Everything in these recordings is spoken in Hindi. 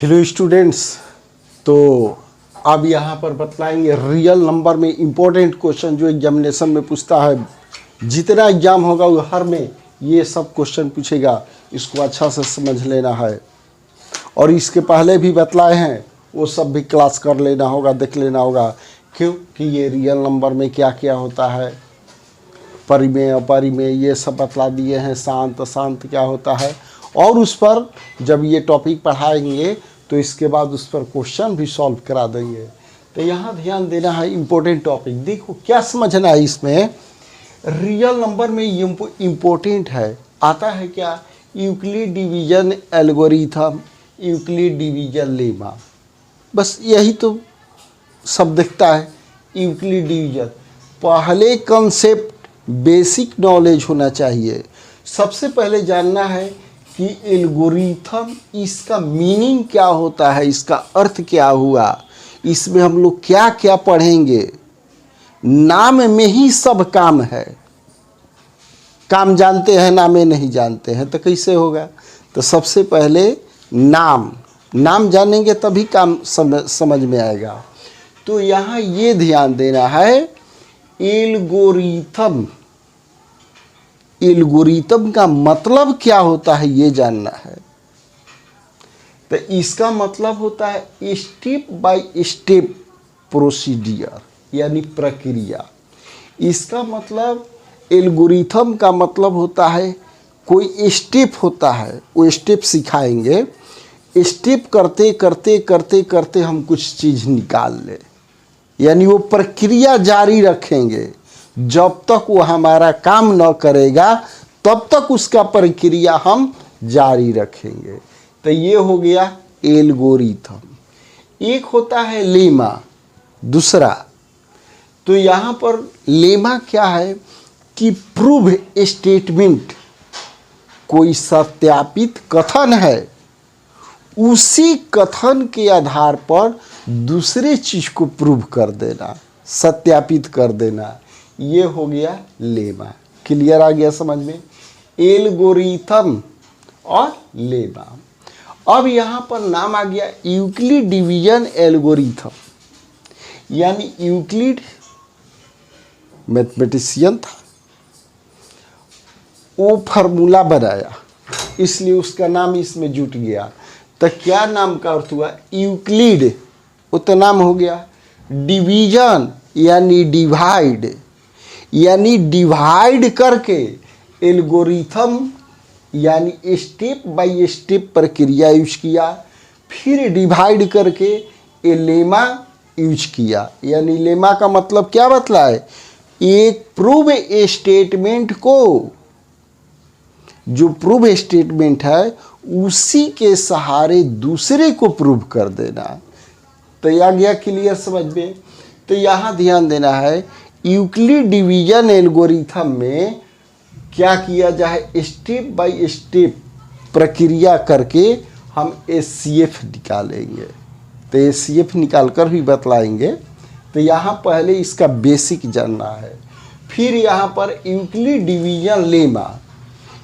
Hello students. तो अब यहाँ पर बतलाएंगे रियल नंबर में इम्पोर्टेंट क्वेश्चन जो एग्जामिनेशन में पूछता है। जितना एग्जाम होगा वो हर में ये सब क्वेश्चन पूछेगा, इसको अच्छा से समझ लेना है। और इसके पहले भी बतलाए हैं वो सब भी क्लास कर लेना होगा, देख लेना होगा। क्यों कि ये रियल नंबर में क्या क्या होता है, परिमेय अपरिमेय ये सब बतला दिए हैं, शांत अशांत क्या होता है। और उस पर जब ये टॉपिक पढ़ाएंगे तो इसके बाद उस पर क्वेश्चन भी सॉल्व करा देंगे। तो यहाँ ध्यान देना है, इम्पोर्टेंट टॉपिक। देखो क्या समझना है इसमें, रियल नंबर में इम्पोर्टेंट है आता है क्या, Euclid division algorithm, Euclid division lemma, बस यही तो सब दिखता है। यूक्लिड डिवीजन पहले कंसेप्ट बेसिक नॉलेज होना चाहिए। सबसे पहले जानना है कि एल्गोरिथम, इसका मीनिंग क्या होता है, इसका अर्थ क्या हुआ, इसमें हम लोग क्या क्या पढ़ेंगे। नाम में ही सब काम है। काम जानते हैं, नामे नहीं जानते हैं तो कैसे होगा। तो सबसे पहले नाम जानेंगे तभी काम समझ में आएगा। तो यहाँ ये ध्यान देना है, एल्गोरिथम का मतलब क्या होता है ये जानना है। तो इसका मतलब होता है स्टेप बाय स्टेप प्रोसीडियर, यानी प्रक्रिया। इसका मतलब एल्गोरिथम का मतलब होता है कोई स्टेप होता है, वो स्टेप सिखाएंगे। स्टेप करते करते करते करते हम कुछ चीज़ निकाल लें, यानी वो प्रक्रिया जारी रखेंगे। जब तक वो हमारा काम न करेगा तब तक उसका प्रक्रिया हम जारी रखेंगे। तो ये हो गया एल्गोरिथम। एक होता है लेमा, दूसरा। तो यहाँ पर लेमा क्या है कि प्रूव स्टेटमेंट, कोई सत्यापित कथन है, उसी कथन के आधार पर दूसरे चीज को प्रूव कर देना, सत्यापित कर देना, ये हो गया लेमा। क्लियर आ गया समझ में, एल्गोरिथम और लेमा। अब यहाँ पर नाम आ गया यूक्लिड डिवीजन एल्गोरिथम, यानी यूक्लिड मैथमेटिशियन था, वो फार्मूला बनाया इसलिए उसका नाम इसमें जुट गया। तो क्या नाम का अर्थ हुआ, यूक्लिड, वो तो नाम हो गया। डिवीजन यानी डिवाइड करके एल्गोरिथम यानी स्टेप बाय स्टेप प्रक्रिया यूज किया। फिर डिवाइड करके लेमा यूज किया, यानी लेमा का मतलब क्या बतलाए, एक प्रूव स्टेटमेंट को, जो प्रूव स्टेटमेंट है उसी के सहारे दूसरे को प्रूव कर देना। तो आ गया क्लियर समझ में। तो यहाँ ध्यान देना है, यूक्लिड डिवीजन एल्गोरिथम में क्या किया जाए, स्टेप बाय स्टेप प्रक्रिया करके हम एचसीएफ निकालेंगे। तो एचसीएफ निकाल कर भी बतलाएंगे। तो यहाँ पहले इसका बेसिक जानना है। फिर यहाँ पर यूक्लिड डिवीजन लेमा,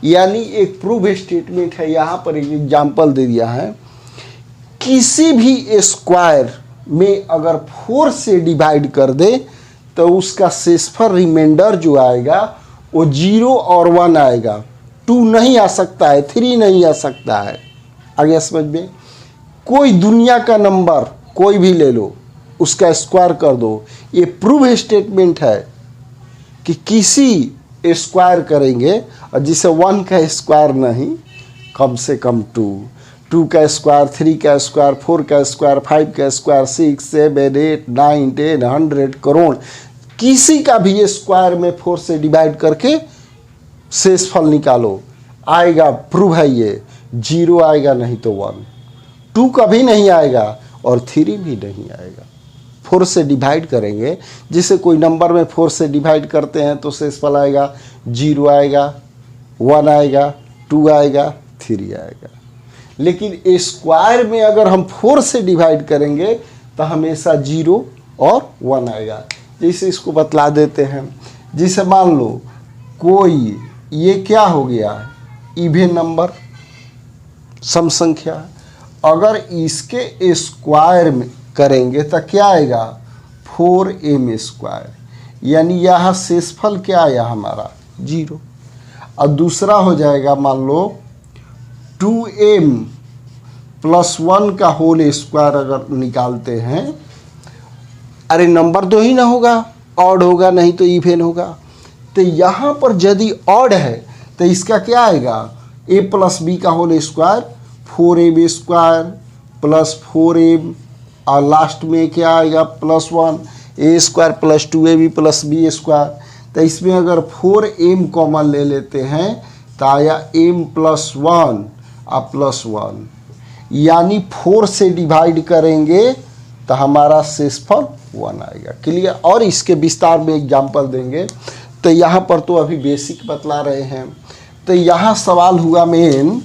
यानी एक प्रूव स्टेटमेंट है। यहाँ पर एक एग्जाम्पल दे दिया है, किसी भी स्क्वायर में अगर 4 से डिवाइड कर दे तो उसका शेषफल रिमाइंडर जो आएगा वो 0 और 1 आएगा। 2 नहीं आ सकता है, 3 नहीं आ सकता है। आगे समझ में, कोई दुनिया का नंबर कोई भी ले लो, उसका स्क्वायर कर दो, ये प्रूव स्टेटमेंट है कि किसी स्क्वायर करेंगे, और जिसे 1 का स्क्वायर नहीं, कम से कम 2 का स्क्वायर, 3 का स्क्वायर, 4 का स्क्वायर, 5 का स्क्वायर, 6, 7, 8, 9, 10, 100 करोड़, किसी का भी स्क्वायर में 4 से डिवाइड करके शेषफल निकालो, आएगा, प्रूव है ये। 0 आएगा नहीं तो 1, 2 कभी नहीं आएगा और 3 भी नहीं आएगा। 4 से डिवाइड करेंगे, जिसे कोई नंबर में 4 से डिवाइड करते हैं तो शेषफल आएगा, 0 आएगा, 1 आएगा, 2 आएगा, 3 आएगा। लेकिन स्क्वायर में अगर हम 4 से डिवाइड करेंगे तो हमेशा 0 और 1 आएगा। जैसे इसको बतला देते हैं, जैसे मान लो कोई, ये क्या हो गया, इवन नंबर, सम संख्या, अगर इसके स्क्वायर में करेंगे तो क्या आएगा 4m², यानी यहाँ शेषफल क्या आया हमारा 0। और दूसरा हो जाएगा मान लो 2m+1 का होल स्क्वायर अगर निकालते हैं, अरे नंबर तो ही ना होगा, ऑड होगा नहीं तो इवेन होगा। तो यहाँ पर यदि ऑड है तो इसका क्या आएगा a+b का होल स्क्वायर 4ab² + 4m, और लास्ट में क्या आएगा +1 a² + 2ab + b²। तो इसमें अगर 4m कॉमन ले लेते हैं तो आया m+1 और +1, यानी 4 से डिवाइड करेंगे तो हमारा शेषफल 1 आएगा। क्लियर। और इसके विस्तार में एग्जाम्पल देंगे। तो यहाँ पर तो अभी बेसिक बतला रहे हैं। तो यहाँ सवाल हुआ मेन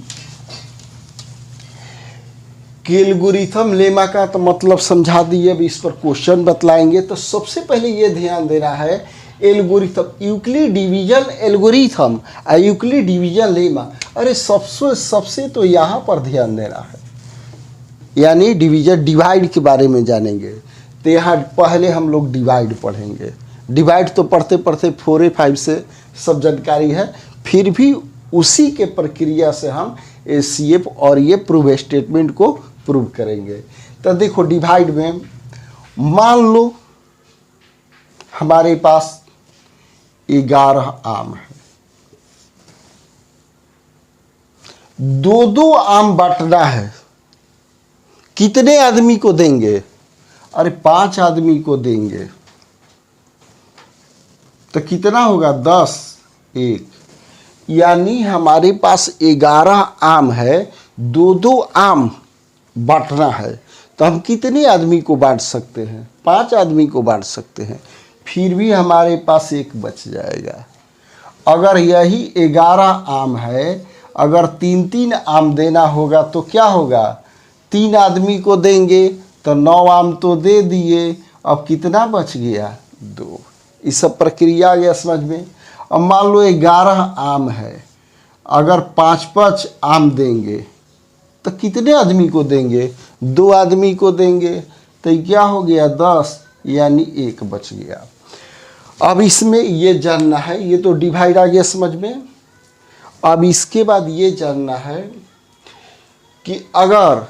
कि एल्गोरिथम लेमा का तो मतलब समझा दिए, अब इस पर क्वेश्चन बतलाएंगे। तो सबसे पहले ये ध्यान देना है algorithm Euclid division algorithm Euclid division lemma, अरे सबसे तो यहाँ पर ध्यान देना है, यानी डिवीजन डिवाइड के बारे में जानेंगे। तो यहाँ पहले हम लोग डिवाइड पढ़ेंगे। डिवाइड तो पढ़ते पढ़ते 4 5 से सब जानकारी है, फिर भी उसी के प्रक्रिया से हम ACF और ये प्रूव स्टेटमेंट को प्रूव करेंगे। तो देखो डिवाइड में मान लो हमारे पास 11 आम है, 2-2 आम बांटना है। कितने आदमी को देंगे? अरे 5 आदमी को देंगे। तो कितना होगा 10 1, यानी हमारे पास 11 आम है, 2-2 आम बांटना है। तो हम कितने आदमी को बांट सकते हैं? 5 आदमी को बांट सकते हैं। फिर भी हमारे पास 1 बच जाएगा। अगर यही 11 आम है, अगर 3-3 आम देना होगा तो क्या होगा? 3 आदमी को देंगे तो 9 आम तो दे दिए, अब कितना बच गया? 2। इस सब प्रक्रिया आ गया समझ में। अब मान लो 11 आम है, अगर 5-5 आम देंगे तो कितने आदमी को देंगे? 2 आदमी को देंगे। तो क्या हो गया 10, यानी 1 बच गया। अब इसमें ये जानना है, ये तो डिवाइड आ गया समझ में। अब इसके बाद ये जानना है कि अगर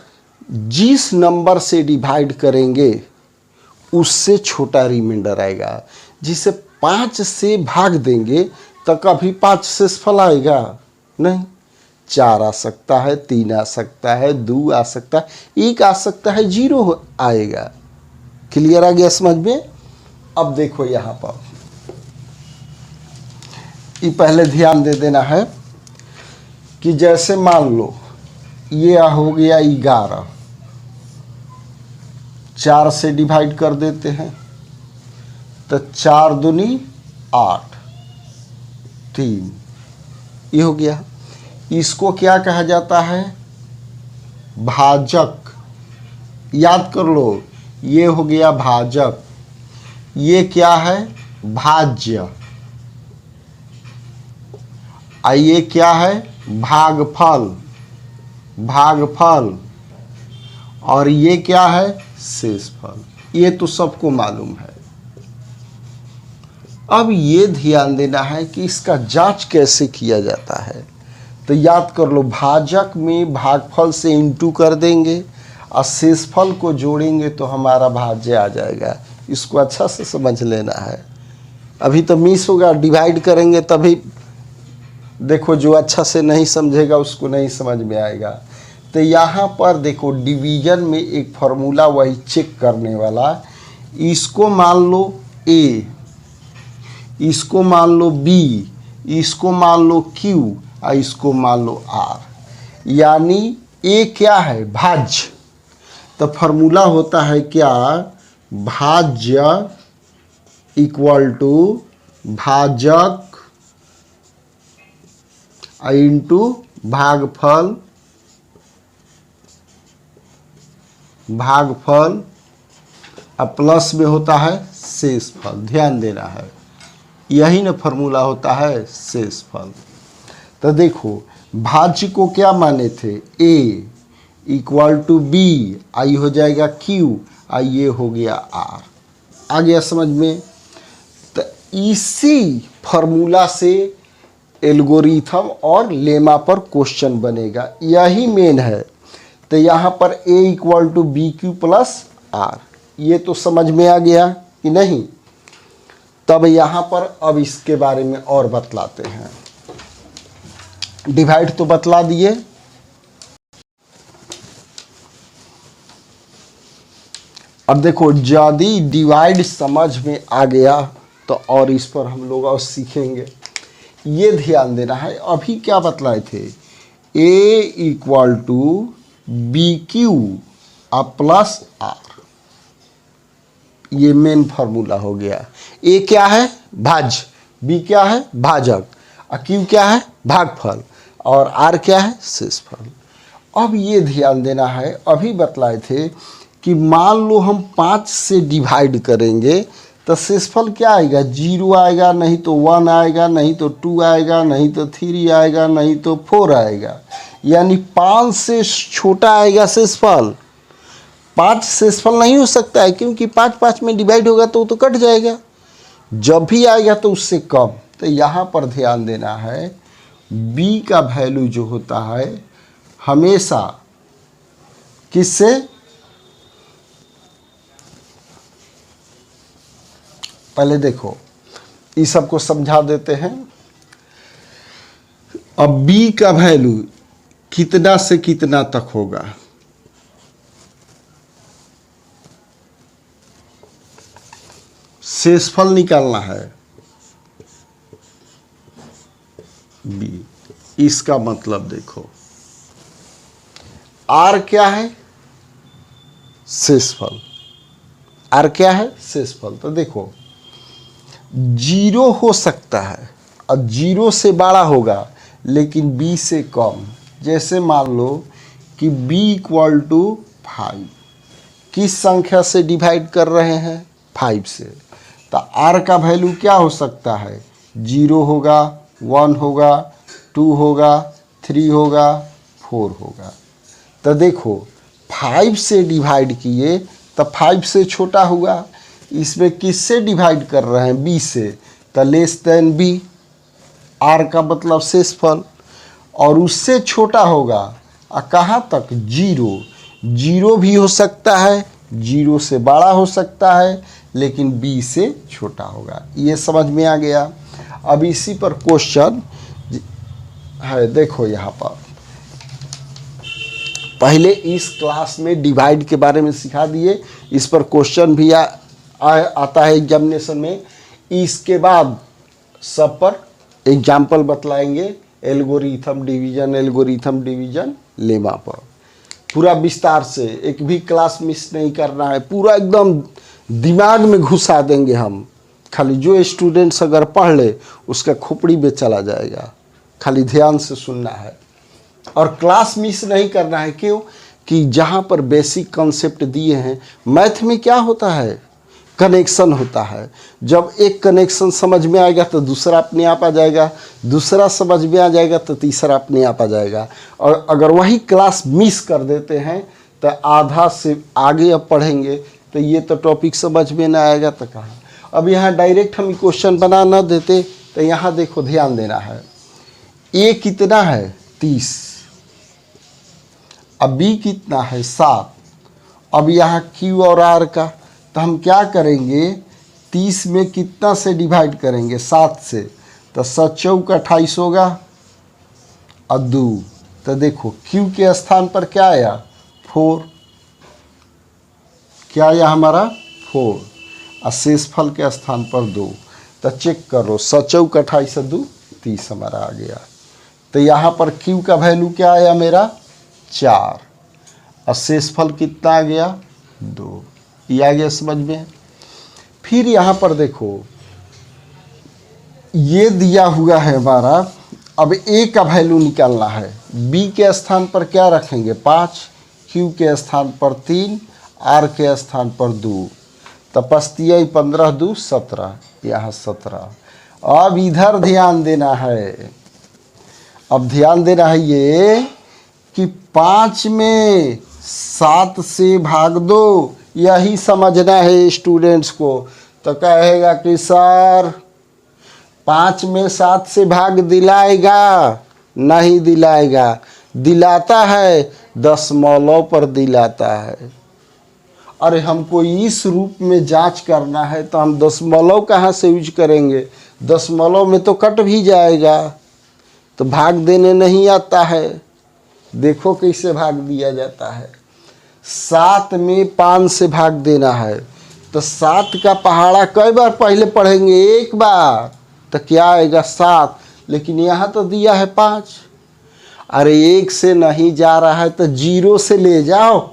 जिस नंबर से डिवाइड करेंगे उससे छोटा रिमाइंडर आएगा। जिसे 5 से भाग देंगे तो कभी 5 शेषफल आएगा नहीं। 4 आ सकता है, 3 आ सकता है, 2 आ सकता है, 1 आ सकता है, 0 आएगा। क्लियर आ गया समझ में। अब देखो यहाँ पर ये पहले ध्यान दे देना है कि जैसे मान लो ये हो गया 11, 4 से डिवाइड कर देते हैं तो 4 दूनी 8, 3 ये हो गया। इसको क्या कहा जाता है? भाजक। याद कर लो, ये हो गया भाजक, ये क्या है? भाज्य। ये क्या है? भागफल। भागफल। और ये क्या है? शेषफल। ये तो सबको मालूम है। अब ये ध्यान देना है कि इसका जांच कैसे किया जाता है। तो याद कर लो, भाजक में भागफल से इंटू कर देंगे और शेषफल को जोड़ेंगे तो हमारा भाज्य आ जाएगा। इसको अच्छा से समझ लेना है, अभी तो मिस होगा। डिवाइड करेंगे तभी, देखो जो अच्छा से नहीं समझेगा उसको नहीं समझ में आएगा। तो यहाँ पर देखो डिवीजन में एक फार्मूला वही चेक करने वाला, इसको मान लो A, इसको मान लो B, इसको मान लो Q और इसको मान लो R। यानी A क्या है? भाज्य। तो फार्मूला होता है क्या? भाज्य इक्वल टू भाजक इंटू भागफल, भागफल और प्लस में होता है शेषफल। ध्यान देना है, यही ना फार्मूला होता है शेषफल। तो देखो भाज्य को क्या माने थे? A, इक्वल टू बी, आई हो जाएगा क्यू, आई ये हो गया आर। आ गया समझ में? तो इसी फॉर्मूला से एल्गोरिथम और लेमा पर क्वेश्चन बनेगा, यही मेन है। तो यहाँ पर A equal to B Q plus R, ये तो समझ में आ गया कि नहीं? तब यहाँ पर अब इसके बारे में और बतलाते हैं। डिवाइड तो बतला दिए, अब देखो यदि डिवाइड समझ में आ गया तो और इस पर हम लोग और सीखेंगे। ये ध्यान देना है, अभी क्या बतलाए थे, A equal to B Q plus R, ये मेन फार्मूला हो गया। ए क्या है, भाज्य, बी क्या है, भाजक, और क्यू क्या है, भागफल, और आर क्या है, शेषफल। अब ये ध्यान देना है, अभी बतलाए थे कि मान लो हम 5 से डिवाइड करेंगे तो शेषफल क्या आएगा, 0 आएगा, नहीं तो 1 आएगा, नहीं तो 2 आएगा, नहीं तो 3 आएगा, नहीं तो 4 आएगा, यानी 5 से छोटा आएगा शेषफल। 5 शेषफल नहीं हो सकता है, क्योंकि 5 में डिवाइड होगा तो कट जाएगा, जब भी आएगा तो उससे कम। तो यहाँ पर ध्यान देना है, b का वैल्यू जो होता है हमेशा किससे, पहले देखो इस सबको समझा देते हैं। अब b का वैल्यू कितना से कितना तक होगा, शेषफल निकालना है b। इसका मतलब देखो r क्या है, शेषफल, r क्या है, शेषफल। तो देखो 0 हो सकता है और 0 से बड़ा होगा लेकिन b से कम। जैसे मान लो कि b इक्वल टू 5, किस संख्या से डिवाइड कर रहे हैं, 5 से, तो r का वैल्यू क्या हो सकता है, 0 होगा, 1 होगा, 2 होगा, 3 होगा, 4 होगा। तो देखो 5 से डिवाइड किए तो 5 से छोटा हुआ, इसमें किससे डिवाइड कर रहे हैं, b से, तो लेस देन b, r का मतलब शेषफल, और उससे छोटा होगा कहाँ तक, 0 भी हो सकता है, 0 से बड़ा हो सकता है, लेकिन b से छोटा होगा। ये समझ में आ गया। अब इसी पर क्वेश्चन है, देखो यहाँ पर पहले इस क्लास में डिवाइड के बारे में सिखा दिए, इस पर क्वेश्चन भी आता है एग्जामिनेशन में। इसके बाद सब पर एग्जाम्पल बतलाएंगे, एल्गोरिथम डिवीजन लेमा पर पूरा विस्तार से, एक भी क्लास मिस नहीं करना है, पूरा एकदम दिमाग में घुसा देंगे हम। खाली जो स्टूडेंट्स अगर पढ़ ले उसका खोपड़ी में चला जाएगा, खाली ध्यान से सुनना है और क्लास मिस नहीं करना है। क्यों कि जहाँ पर बेसिक कॉन्सेप्ट दिए हैं, मैथ में क्या होता है, कनेक्शन होता है। जब एक कनेक्शन समझ में आएगा तो दूसरा अपने आप आ जाएगा, दूसरा समझ में आ जाएगा तो तीसरा अपने आप आ जाएगा। और अगर वही क्लास मिस कर देते हैं तो आधा से आगे अब पढ़ेंगे तो ये तो टॉपिक समझ में ना आएगा तो कहाँ। अब यहाँ डायरेक्ट हम क्वेश्चन बना ना देते तो यहाँ देखो ध्यान देना है, ए कितना है, 30, अब बी कितना है, 7। अब यहाँ क्यू और आर का, तो हम क्या करेंगे, 30 में कितना से डिवाइड करेंगे, 7 से, तो 7 चौक 28 होगा और 2। तो देखो क्यू के स्थान पर क्या आया, 4, क्या आया हमारा 4, और शेषफल के स्थान पर 2। तो चेक करो, 7 चौक 28 2 30 हमारा आ गया। तो यहाँ पर क्यू का वैल्यू क्या आया मेरा, 4, और शेषफल कितना आ गया, 2। ये आ गया समझ में। फिर यहाँ पर देखो ये दिया हुआ है हमारा, अब ए का वैल्यू निकालना है। बी के स्थान पर क्या रखेंगे, 5, क्यू के स्थान पर 3, आर के स्थान पर 2। तो 5 15 2 17, यहाँ 17। अब इधर ध्यान देना है, अब ध्यान देना है ये कि 5 में 7 से भाग दो, यही समझना है स्टूडेंट्स को। तो कहेगा कि सर 5 में 7 से भाग दिलाएगा? नहीं दिलाएगा। दिलाता है दशमलव पर दिलाता है। अरे हमको इस रूप में जांच करना है तो हम दशमलव कहाँ से यूज करेंगे? दशमलव में तो कट भी जाएगा, तो भाग देने नहीं आता है। देखो कैसे भाग दिया जाता है। 7 में 5 से भाग देना है तो 7 का पहाड़ा कई बार पहले पढ़ेंगे? एक बार। तो क्या आएगा? 7। लेकिन यहाँ तो दिया है 5। अरे 1 से नहीं जा रहा है तो 0 से ले जाओ,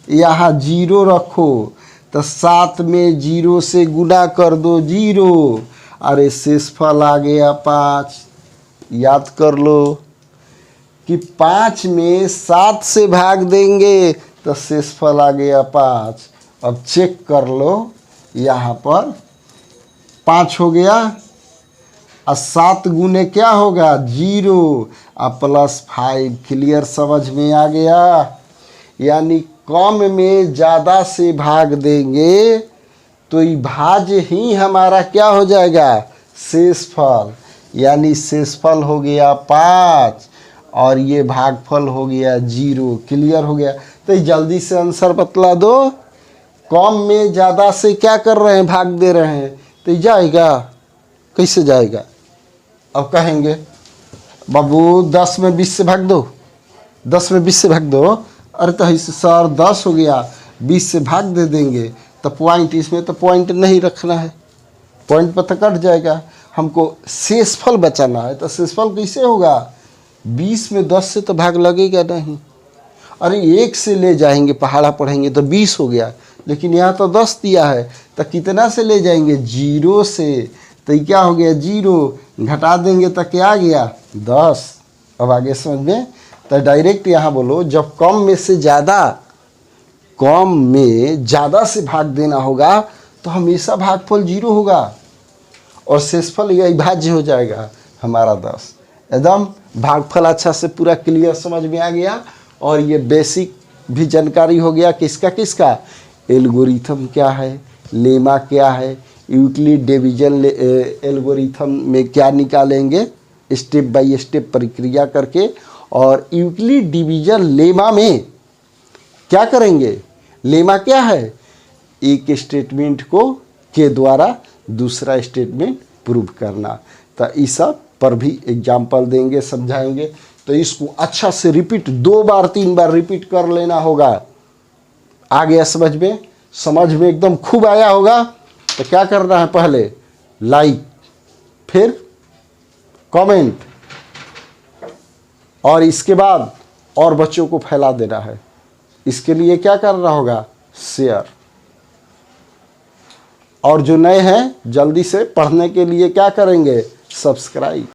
यहाँ 0 रखो तो 7 में 0 से गुना कर दो 0। अरे शेषफल आ गया 5। याद कर लो कि 5 में 7 से भाग देंगे तो शेषफल आ गया 5। अब चेक कर लो, यहाँ पर 5 हो गया और 7 गुने क्या होगा? 0 और +5। क्लियर? समझ में आ गया? यानी कम में ज़्यादा से भाग देंगे तो ये भाज्य ही हमारा क्या हो जाएगा? शेषफल। यानी शेषफल हो गया 5 और ये भागफल हो गया 0। क्लियर हो गया? तो जल्दी से आंसर बतला दो। कम में ज़्यादा से क्या कर रहे हैं? भाग दे रहे हैं। तो जाएगा कैसे जाएगा? अब कहेंगे बाबू 10 में 20 से भाग दो, 10 में 20 से भाग दो। अरे तो इससे सर 10 हो गया, 20 से भाग दे देंगे तो पॉइंट, इसमें तो पॉइंट नहीं रखना है, पॉइंट पर तो कट जाएगा। हमको शेषफल बचाना है तो शेषफल कैसे होगा? 20 में 10 से तो भाग लगेगा नहीं। अरे 1 से ले जाएंगे, पहाड़ा पढ़ेंगे तो 20 हो गया, लेकिन यहाँ तो 10 दिया है तो कितना से ले जाएंगे? 0 से। तो क्या हो गया? 0 घटा देंगे तो क्या आ गया? 10। अब आगे समझ में? तो डायरेक्ट यहाँ बोलो, जब कम में ज़्यादा से भाग देना होगा तो हमेशा भागफल 0 होगा और शेषफल यह अविभाज्य हो जाएगा हमारा 10। एकदम भागफल अच्छा से पूरा क्लियर समझ में आ गया। और ये बेसिक भी जानकारी हो गया किसका? एल्गोरिथम क्या है, लेमा क्या है, यूक्लिड डिवीजन एल्गोरिथम में क्या निकालेंगे स्टेप बाय स्टेप प्रक्रिया करके, और यूक्लिड डिवीजन लेमा में क्या करेंगे? लेमा क्या है? एक स्टेटमेंट को के द्वारा दूसरा स्टेटमेंट प्रूव करना। तो इस सब पर भी एग्जाम्पल देंगे, समझाएंगे। तो इसको अच्छा से रिपीट 2 बार 3 बार रिपीट कर लेना होगा। आ गया समझ में? समझ में एकदम खूब आया होगा। तो क्या करना है? पहले लाइक, फिर कमेंट, और इसके बाद और बच्चों को फैला देना है। इसके लिए क्या करना होगा? शेयर। और जो नए हैं जल्दी से पढ़ने के लिए क्या करेंगे? सब्सक्राइब।